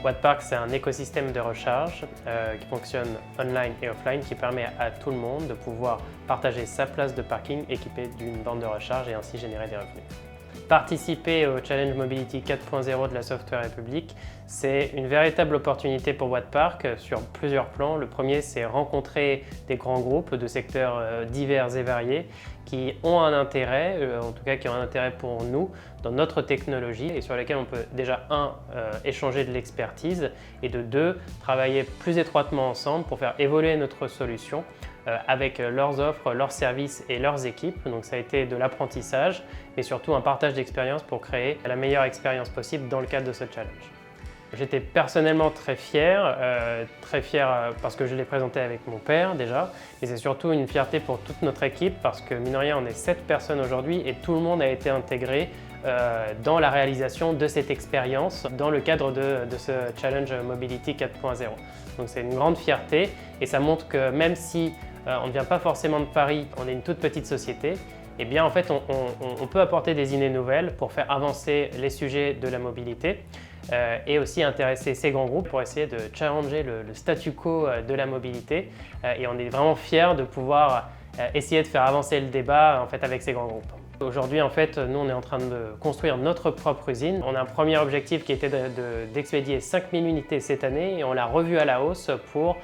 Wattpark, c'est un écosystème de recharge qui fonctionne online et offline, qui permet à tout le monde de pouvoir partager sa place de parking équipée d'une borne de recharge et ainsi générer des revenus. Participer au Challenge Mobility 4.0 de la Software République, c'est une véritable opportunité pour Wattpark sur plusieurs plans. Le premier, c'est rencontrer des grands groupes de secteurs divers et variés qui ont un intérêt, en tout cas qui ont un intérêt pour nous, dans notre technologie et sur lesquels on peut déjà, échanger de l'expertise et de deux, travailler plus étroitement ensemble pour faire évoluer notre solution avec leurs offres, leurs services et leurs équipes. Donc ça a été de l'apprentissage, mais surtout un partage d'expérience pour créer la meilleure expérience possible dans le cadre de ce challenge. J'étais personnellement très fier parce que je l'ai présenté avec mon père déjà, mais c'est surtout une fierté pour toute notre équipe parce que mine de rien, on est 7 personnes aujourd'hui et tout le monde a été intégré dans la réalisation de cette expérience dans le cadre de ce Challenge Mobility 4.0. Donc c'est une grande fierté et ça montre que même si on ne vient pas forcément de Paris, on est une toute petite société, eh bien en fait on peut apporter des idées nouvelles pour faire avancer les sujets de la mobilité et aussi intéresser ces grands groupes pour essayer de challenger le statu quo de la mobilité et on est vraiment fiers de pouvoir essayer de faire avancer le débat en fait, avec ces grands groupes. Aujourd'hui, en fait, nous, on est en train de construire notre propre usine. On a un premier objectif qui était d'expédier 5000 unités cette année et on l'a revu à la hausse pour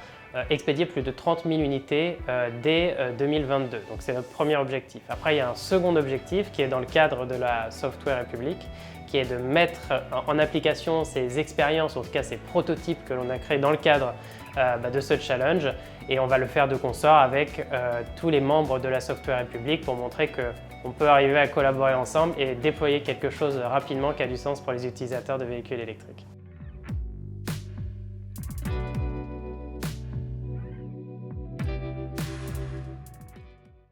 expédier plus de 30 000 unités dès 2022. Donc c'est notre premier objectif. Après, il y a un second objectif qui est dans le cadre de la Software République, qui est de mettre en application ces expériences, en tout cas ces prototypes que l'on a créés dans le cadre de ce challenge. Et on va le faire de consort avec tous les membres de la Software République pour montrer qu'on peut arriver à collaborer ensemble et déployer quelque chose rapidement qui a du sens pour les utilisateurs de véhicules électriques.